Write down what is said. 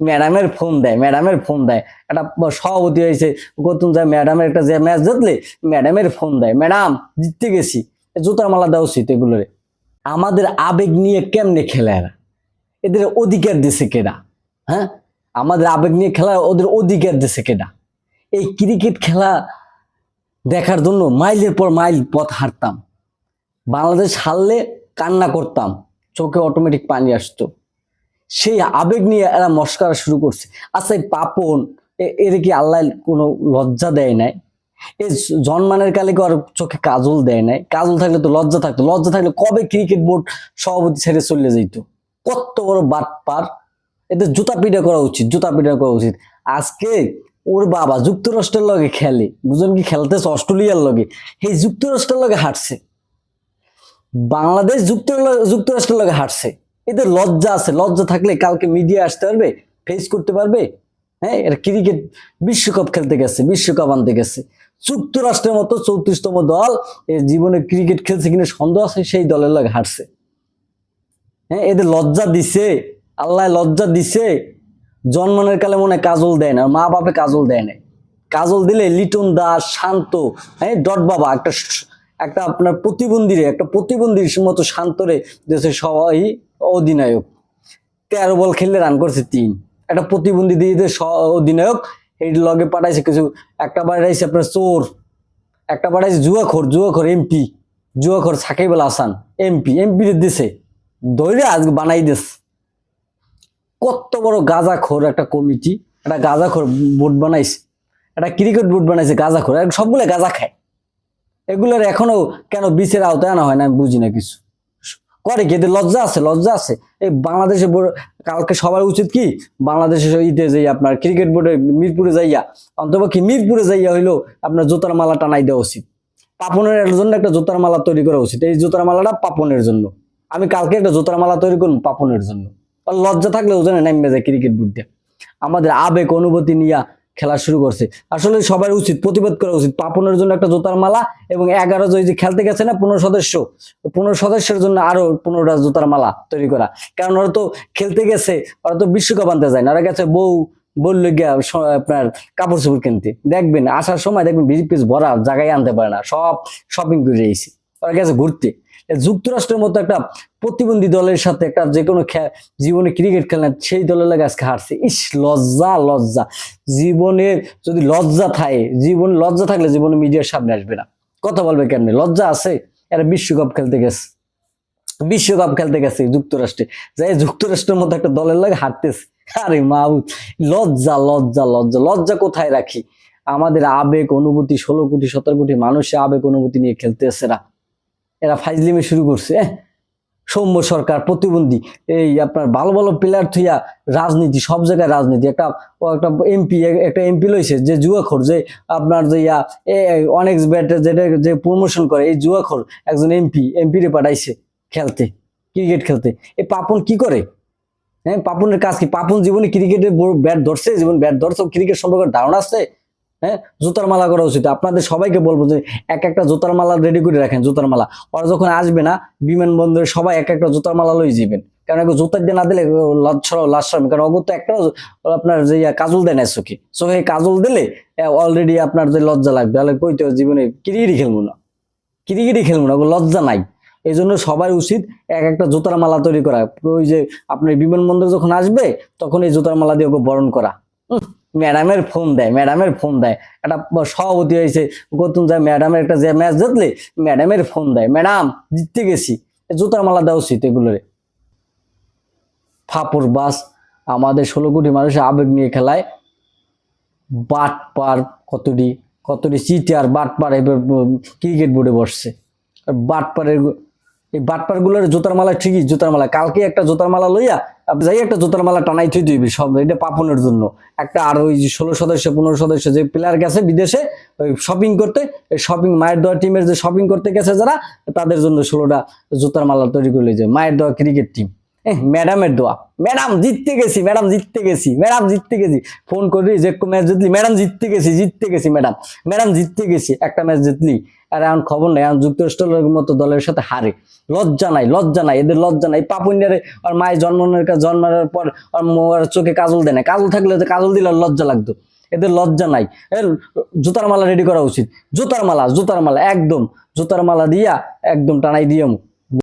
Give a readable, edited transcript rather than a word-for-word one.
ম্যাডামের ফোন দেয়, ম্যাডামের ফোন দেয়। একটা সভাপতি হয়েছে, গৌতম যায় ম্যাডামের একটা যে ম্যাচ জিতলে ম্যাডামের ফোন দেয়, ম্যাডাম জিততে গেছি। জুতার মালা দেওয়া উচিত এগুলোরে। আমাদের আবেগ নিয়ে কেমনে খেলে এরা? এদের অধিকার দিছে কেডা? হ্যাঁ, আমাদের আবেগ নিয়ে খেলা ওদের অধিকার দিছে কেডা? এই ক্রিকেট খেলা দেখার জন্য মাইলের পর মাইল পথ হাঁটতাম। বাংলাদেশ হারলে কান্না করতাম, চোখে অটোমেটিক পানি আসতো। সেই আবেগ নিয়ে এরা মস্করা শুরু করছে। আচ্ছা, এই পাপন এর কি আল্লাহ কোনো লজ্জা দেয় নাই? এই জন্মানের কালে কি ওর চোখে কাজল দেয় নাই? কাজল থাকলে তো লজ্জা থাকতো। লজ্জা থাকলে কবে ক্রিকেট বোর্ড সভাপতি ছেড়ে চলে যেত? কত বড় বাটপার! এদের জুতা পিটা করা উচিত, জুতা পিটা করা উচিত। আজকে ওর বাবা যুক্তরাষ্ট্রের লগে খেলে, বুঝলেন কি খেলতেছে অস্ট্রেলিয়ার লগে, এই যুক্তরাষ্ট্রের লগে হাঁটছে। বাংলাদেশ যুক্তরাষ্ট্রের লগে হাঁটছে। এদের লজ্জা আছে। লজ্জা থাকলে কালকে মিডিয়া আসতে পারবে, ফেস করতে পারবে। হ্যাঁ, এরা ক্রিকেট বিশ্বকাপ খেলতে গেছে, বিশ্বকাপ আনতে গেছে। যুক্তরাষ্ট্রের মতো 34তম দল এর জীবনে ক্রিকেট খেলছে কিনা সন্দেহ আছে, সেই দলের লগে হাঁটছে। হ্যাঁ, এদের লজ্জা দিছে, আল্লাহ লজ্জা দিছে। জন্মনের কালে মনে কাজল দেয় না, মা বাপে কাজল দেয় না। কাজল দিলে লিটন দাস, শান্ত, হ্যাঁ ডট বাবা একটা একটা আপনার প্রতিবন্ধীর মতো শান্তরে দেশের সবাই অধিনায়ক। 13 বল খেললে রান করছে 3। একটা প্রতিবন্ধী দিয়ে অধিনায়ক এই লগে পাঠাইছে কিছু। একটা পাঠাইছে আপনার চোর, একটা পাঠাইছে জুয়াখোর এমপি, জুয়াখোর সাকিব আল হাসান এমপি দিছে ধরে আজকে বানাই দিস। কত বড় গাঁজাখোর একটা কমিটি, একটা গাঁজাখোর বোর্ড বানাইছে, একটা ক্রিকেট বোর্ড বানাইছে গাঁজাখোর। সবগুলো গাঁজা খায়। এগুলোর এখনো কেন বিচারের আওতায় আনা হয় না, আমি বুঝি না কিছু। করে কি এদের লজ্জা আছে? লজ্জা আছে? এই বাংলাদেশে কালকে সবার উচিত কি, বাংলাদেশে ইতে যাই আপনার ক্রিকেট বোর্ডে মিরপুরে যাইয়া, অন্তপক্ষে মিরপুরে যাইয়া হইলো আপনার জুতার মালা টানাই দেওয়া উচিত। পাপনের জন্য একটা জুতার মালা তৈরি করা উচিত। এই জুতার মালাটা পাপনের জন্য। আমি কালকে একটা জুতার মালা তৈরি করবো পাপনের জন্য। লজ্জা থাকলে ওজনে নামবে যায় ক্রিকেট বোর্ড দিয়ে। আমাদের আবেগ অনুভূতি নিয়ে খেলা শুরু করছে। আসলে সবার উচিত প্রতিবাদ করা উচিত। পাপনের জন্য একটা জুতার মালা, এবং 11 যে খেলতে গেছে না 15 সদস্যের জন্য আরো 15টা জুতার মালা তৈরি করা। কারণ ওরা তো খেলতে গেছে, ওরা তো বিশ্বকাপ আনতে যায় না, ওরা গেছে বললে গিয়া আপনার কাপড় চোপড় কিনতে। দেখবেন আসার সময় দেখবেন পিস ভরা, জায়গায় আনতে পারে না, সব শপিং করে এসেছি। ওরা গেছে ঘুরতে। যুক্তরাষ্ট্রের মতো একটা প্রতিবন্ধী দলের সাথে একটা যে কোনো জীবনে ক্রিকেট খেলেন, সেই দলের লাগে আজকে হারছে। ইস, লজ্জা। জীবনে যদি লজ্জা থাকে, লজ্জা থাকলে জীবনে মিডিয়ার সামনে আসবে না, কথা বলবে কেমনে? লজ্জা আছে? এরা বিশ্বকাপ খেলতে গেছে যুক্তরাষ্ট্রে, যাই যুক্তরাষ্ট্রের মতো একটা দলের লাগে হারতেছে। আরে মাহবুব, লজ্জা কোথায় রাখি? আমাদের আবেগ অনুভূতি, 16 কোটি 17 কোটি মানুষের আবেগ অনুভূতি নিয়ে খেলতেছে। এরা ফাইজলিমে শুরু করছে। সৌম্য সরকার প্রতিবন্ধী, এই আপনার ভালো ভালো প্লেয়ার থুইয়া রাজনীতি, সব জায়গায় রাজনীতি। একটা এমপি লইছে যে জুয়াখোর, যে আপনার যে অনেক ব্যাটে যেটা যে প্রমোশন করে, এই জুয়াখোর একজন এমপি রে পাঠাইছে খেলতে, ক্রিকেট খেলতে। এই পাপন কি করে? হ্যাঁ, পাপনের কাজ কি? পাপন জীবনে ক্রিকেটের ব্যাট ধরছে? ক্রিকেট সম্পর্কে ধারণা আছে? হ্যাঁ, জুতার মালা করা উচিত। আপনাদের সবাইকে বলবো যে একটা জুতার মালা রেডি করে রাখেন। জুতার মালা ওরা যখন আসবে না বিমানবন্দরে, সবাই একটা জুতার মালা লই যাবেন। কারণ জুতার দিয়ে না দিলে লাশ হবে। কারণ অগত্য একটাও আপনার যে কাজল দেয় না চোখে কাজল দিলে অলরেডি আপনার যে লজ্জা লাগবে, তাহলে কইতে জীবনে ক্রিকেটই খেলবো না, লজ্জা নাই। এই জন্য সবার উচিত একটা জুতার মালা তৈরি করা। ওই যে আপনার বিমানবন্দর যখন আসবে, তখন এই জুতার মালা দিয়ে ওকে বরণ করা। ম্যাডামের ফোন দেয়। একটা সভাপতি হয়েছে, গৌতম যায় ম্যাডামের একটা যে ম্যাচ জিতলে ম্যাডামের ফোন দেয়, ম্যাডাম জিততে গেছি। জুতার মালা দেওয়া উচিত এগুলোরে। ফাপড় বাস আমাদের 16 কোটি মানুষের আবেগ নিয়ে খেলায়। বাটপার কতটি চিটার বাটপার এবার ক্রিকেট বোর্ডে বসছে। এই বাটপার গুলোর জুতার মালা, ঠিকই জুতার মালা। কালকে একটা জুতার মালা লইয়া যাই একটা জুতার মালা টানাই থুই দিবি সব, এটা পাপনের জন্য। একটা আর ওই 16 সদস্য 15 সদস্য যে প্লেয়ার গেছে বিদেশে ওই শপিং করতে, মায়ের দেওয়া টিমের যে শপিং করতে গেছে যারা, তাদের জন্য 16টা জুতার মালা তৈরি করে যে মায়ের দেওয়া ক্রিকেট টিম। ম্যাডামের দোয়া, ম্যাডাম জিততে গেছি, ম্যাডাম জিততে গেছি, ম্যাডাম জিততে গেছি, ফোন করি যে ম্যাচ জিতলি, ম্যাডাম জিততে গেছি, জিততে গেছি ম্যাডাম, ম্যাডাম জিততে গেছি, একটা ম্যাচ জিতলি। আর এখন খবর নেই, এখন যুক্তরাষ্ট্রের মতো দলের সাথে হারে। লজ্জা নাই, লজ্জা নাই, এদের লজ্জা নাই। পাপুনিয়ারে আর মায়ের জন্মানোর পর আর চোখে কাজল দেয় না, কাজল থাকলে তো কাজল দিলে আর লজ্জা লাগতো। এদের লজ্জা নাই। এর জুতার মালা রেডি করা উচিত, জুতার মালা, জুতার মালা একদম, জুতার মালা দিয়া একদম টানাই দিয়াম।